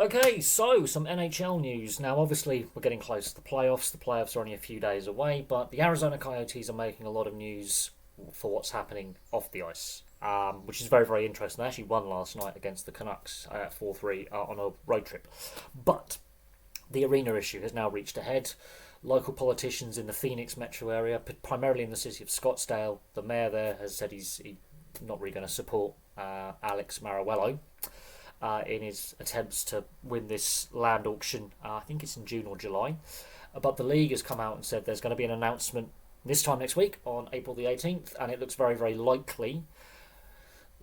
Okay, so some NHL news. Now, obviously, we're getting close to the playoffs. The playoffs are only a few days away, but the Arizona Coyotes are making a lot of news for what's happening off the ice, which is very, very interesting. They actually won last night against the Canucks at 4-3 on a road trip. But the arena issue has now reached a head. Local politicians in the Phoenix metro area, primarily in the city of Scottsdale, the mayor there has said he's not really going to support Alex Maruello in his attempts to win this land auction. I think it's in June or July. But the league has come out and said there's going to be an announcement this time next week on April the 18th, and it looks very, very likely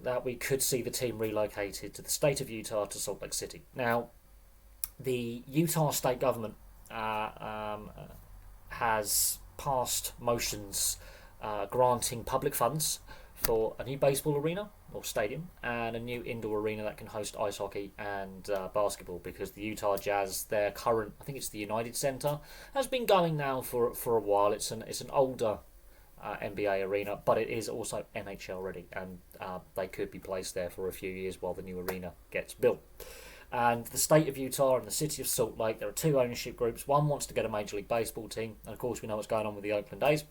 that we could see the team relocated to the state of Utah to Salt Lake City. Now, the Utah state government has passed motions granting public funds for a new baseball arena or stadium and a new indoor arena that can host ice hockey and basketball, because the Utah Jazz, their current, I think it's the United Center, has been going now for a while. It's an older NBA arena, but it is also NHL ready, and they could be placed there for a few years while the new arena gets built. And the state of Utah and the city of Salt Lake, there are two ownership groups. One wants to get a Major League Baseball team, and of course we know what's going on with the Oakland A's,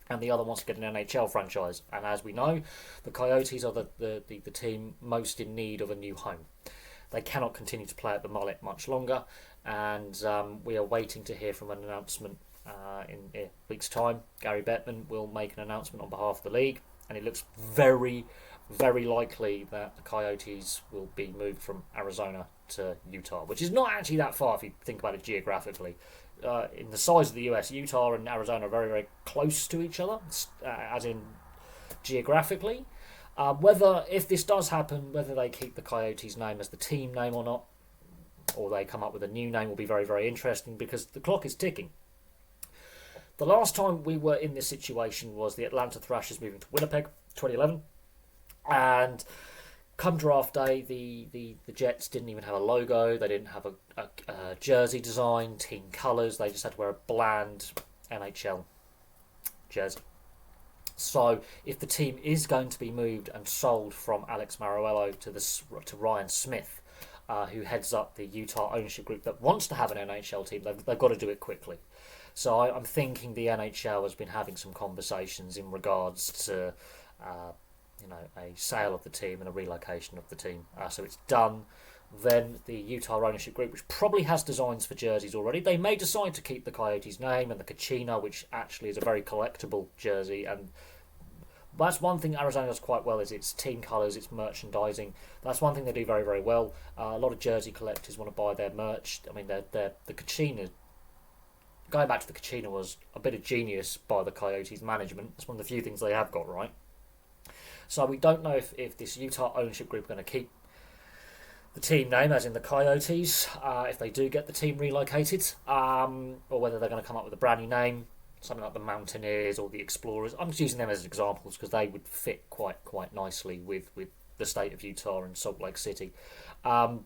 and the other wants to get an NHL franchise. And as we know, the Coyotes are the team most in need of a new home. They cannot continue to play at the Mullet much longer, and we are waiting to hear from an announcement in a week's time. Gary Bettman will make an announcement on behalf of the league, and it looks very, very likely that the Coyotes will be moved from Arizona to Utah, which is not actually that far if you think about it geographically. In the size of the US, Utah and Arizona are very, very close to each other, as in geographically. If this does happen, whether they keep the Coyotes name as the team name or not, or they come up with a new name, will be very, very interesting, because the clock is ticking. The last time we were in this situation was the Atlanta Thrashers moving to Winnipeg, 2011. And come draft day, the Jets didn't even have a logo. They didn't have a jersey design, team colours. They just had to wear a bland NHL jersey. So if the team is going to be moved and sold from Alex Maruello to Ryan Smith, who heads up the Utah ownership group that wants to have an NHL team, they've got to do it quickly. So I'm thinking the NHL has been having some conversations in regards to a sale of the team and a relocation of the team. So it's done. Then the Utah ownership group, which probably has designs for jerseys already, they may decide to keep the Coyotes name and the Kachina, which actually is a very collectible jersey. And that's one thing Arizona does quite well, is its team colours, its merchandising. That's one thing they do very, very well. A lot of jersey collectors want to buy their merch. I mean, the Kachina, going back to the Kachina, was a bit of genius by the Coyotes management. It's one of the few things they have got right. So we don't know if this Utah ownership group are going to keep the team name, as in the Coyotes, if they do get the team relocated, or whether they're going to come up with a brand new name, something like the Mountaineers or the Explorers. I'm just using them as examples because they would fit quite nicely with the state of Utah and Salt Lake City. But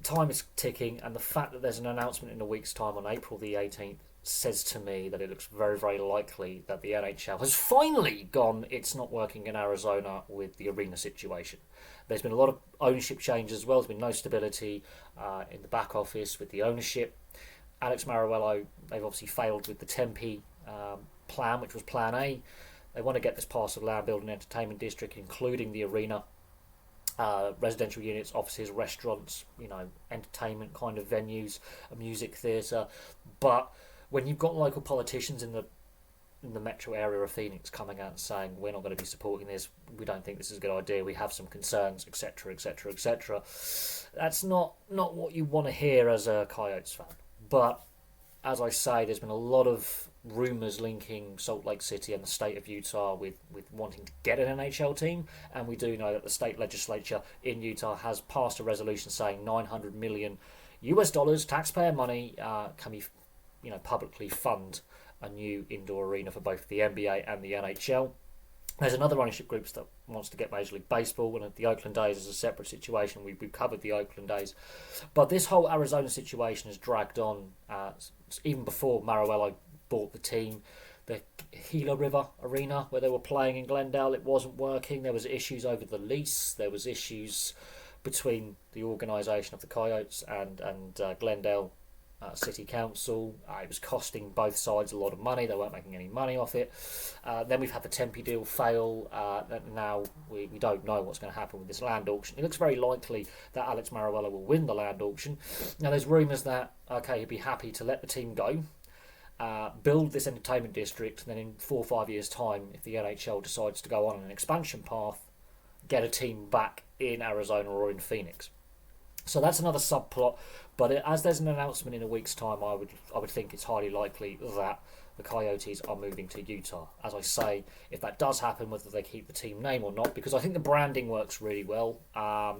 time is ticking, and the fact that there's an announcement in a week's time on April the 18th says to me that it looks very, very likely that the NHL has finally gone, it's not working in Arizona with the arena situation. There's been a lot of ownership changes as well. There's been no stability in the back office with the ownership. Alex Maruello, they've obviously failed with the Tempe plan, which was Plan A. They want to get this parcel of land, build an entertainment district, including the arena, residential units, offices, restaurants, entertainment kind of venues, a music theatre. But when you've got local politicians in the metro area of Phoenix coming out and saying, we're not going to be supporting this, we don't think this is a good idea, we have some concerns, etc., etc., etc., that's not what you want to hear as a Coyotes fan. But as I say, there's been a lot of rumours linking Salt Lake City and the state of Utah with wanting to get an NHL team, and we do know that the state legislature in Utah has passed a resolution saying $900 million taxpayer money can be publicly fund a new indoor arena for both the NBA and the NHL. There's another ownership group that wants to get Major League Baseball, and the Oakland A's is a separate situation. We've covered the Oakland A's. But this whole Arizona situation has dragged on even before Maruello bought the team. The Gila River Arena, where they were playing in Glendale, it wasn't working. There was issues over the lease. There was issues between the organisation of the Coyotes and Glendale City Council. It was costing both sides a lot of money. They weren't making any money off it. Then we've had the Tempe deal fail. Now we don't know what's going to happen with this land auction. It looks very likely that Alex Maruella will win the land auction. Now there's rumours that, okay, he'd be happy to let the team go, build this entertainment district, and then in 4 or 5 years' time, if the NHL decides to go on an expansion path, get a team back in Arizona or in Phoenix. So that's another subplot, but as there's an announcement in a week's time, I would think it's highly likely that the Coyotes are moving to Utah. As I say, if that does happen, whether they keep the team name or not, because I think the branding works really well.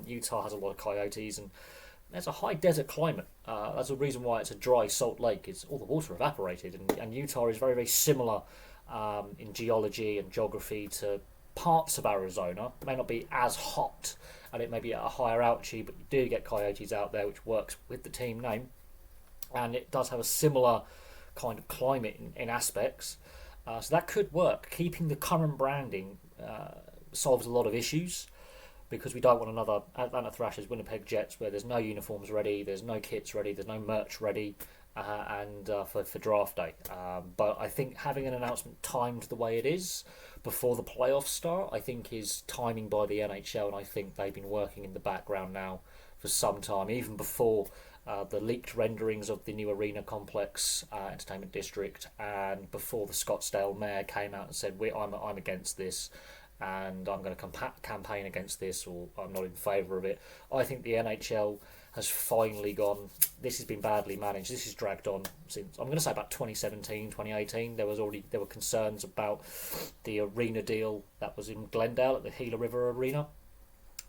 Utah has a lot of Coyotes, and there's a high desert climate. That's the reason why it's a dry salt lake. It's all the water evaporated, and Utah is very, very similar in geology and geography to parts of Arizona. It may not be as hot, and it may be at a higher altitude, but you do get Coyotes out there, which works with the team name, and it does have a similar kind of climate in aspects. So that could work. Keeping the current branding solves a lot of issues, because we don't want another Atlanta Thrashers, Winnipeg Jets, where there's no uniforms ready, there's no kits ready, there's no merch ready, and for draft day. But I think having an announcement timed the way it is before the playoffs start, I think is timing by the NHL, and I think they've been working in the background now for some time, even before the leaked renderings of the new arena complex, entertainment district, and before the Scottsdale mayor came out and said, I'm against this, and I'm going to campaign against this, or I'm not in favour of it. I think the NHL has finally gone, this has been badly managed. This has dragged on since, I'm going to say, about 2017, 2018. There were concerns about the arena deal that was in Glendale at the Gila River Arena.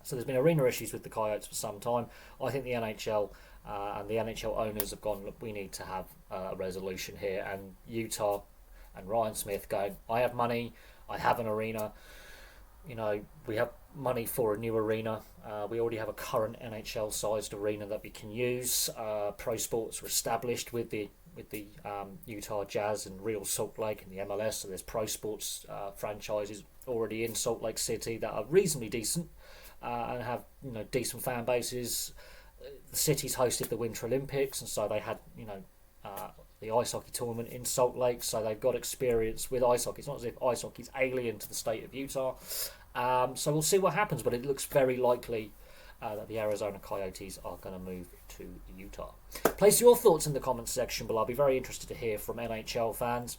So there's been arena issues with the Coyotes for some time. I think the NHL and the NHL owners have gone, look, we need to have a resolution here. And Utah and Ryan Smith going, I have money, I have an arena. We have money for a new arena. We already have a current NHL-sized arena that we can use. Pro sports are established with the Utah Jazz and Real Salt Lake and the MLS. So there's pro sports franchises already in Salt Lake City that are reasonably decent and have decent fan bases. The city's hosted the Winter Olympics, and so they had the ice hockey tournament in Salt Lake, so they've got experience with ice hockey. It's not as if ice hockey's alien to the state of Utah. So we'll see what happens, but it looks very likely that the Arizona Coyotes are going to move to Utah. Place your thoughts in the comments section below. I'll be very interested to hear from NHL fans.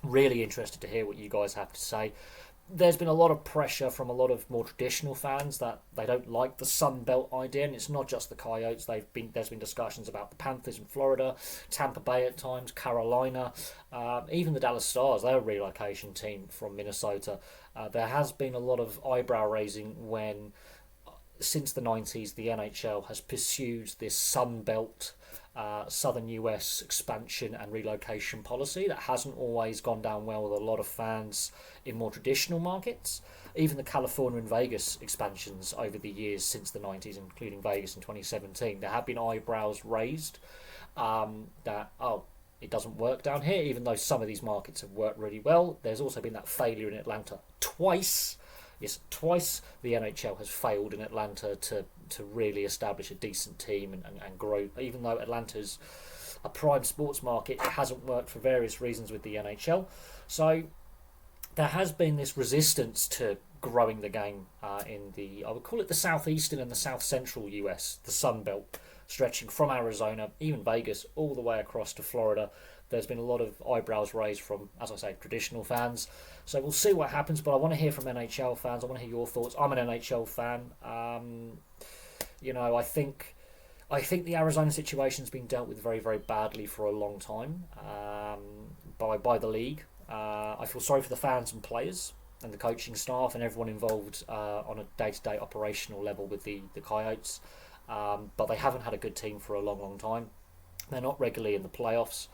Really interested to hear what you guys have to say. There's been a lot of pressure from a lot of more traditional fans that they don't like the Sun Belt idea, and it's not just the Coyotes. There's been discussions about the Panthers in Florida, Tampa Bay at times, Carolina, even the Dallas Stars. They're a relocation team from Minnesota. There has been a lot of eyebrow raising when, since the 90s, the NHL has pursued this Sun Belt, Southern US expansion and relocation policy that hasn't always gone down well with a lot of fans in more traditional markets. Even the California and Vegas expansions over the years since the 90s, including Vegas in 2017, there have been eyebrows raised that, it doesn't work down here, even though some of these markets have worked really well. There's also been that failure in Atlanta twice. Yes, twice the NHL has failed in Atlanta to really establish a decent team and grow. Even though Atlanta's a prime sports market, it hasn't worked for various reasons with the NHL. So there has been this resistance to growing the game in I would call it the southeastern and the south central US, the Sun Belt, stretching from Arizona, even Vegas, all the way across to Florida. There's been a lot of eyebrows raised from, as I say, traditional fans. So we'll see what happens, but I want to hear from NHL fans. I want to hear your thoughts. I'm an NHL fan. I think the Arizona situation's been dealt with very, very badly for a long time by the league. I feel sorry for the fans and players and the coaching staff and everyone involved on a day-to-day operational level with the Coyotes. But they haven't had a good team for a long, long time. They're not regularly in the playoffs.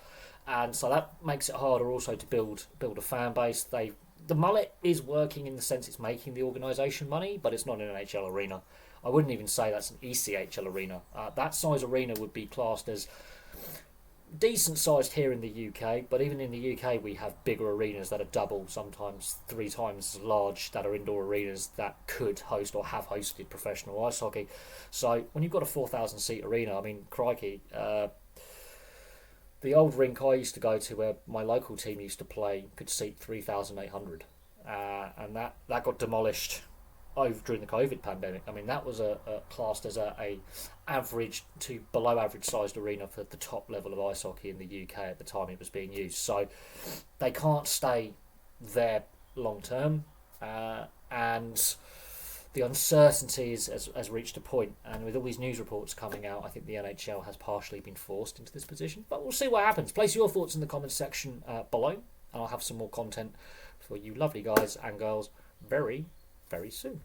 And so that makes it harder also to build a fan base. The mullet is working in the sense it's making the organisation money, but it's not an NHL arena. I wouldn't even say that's an ECHL arena. That size arena would be classed as decent sized here in the UK, but even in the UK we have bigger arenas that are double, sometimes 3 times as large, that are indoor arenas that could host or have hosted professional ice hockey. So when you've got a 4,000 seat arena, I mean, crikey, the old rink I used to go to where my local team used to play could seat 3,800, and that got demolished over during the COVID pandemic. I mean, that was a classed as a average to below average sized arena for the top level of ice hockey in the UK at the time it was being used. So they can't stay there long term, and the uncertainty has reached a point. And with all these news reports coming out, I think the NHL has partially been forced into this position. But we'll see what happens. Place your thoughts in the comments section below, and I'll have some more content for you lovely guys and girls very, very soon.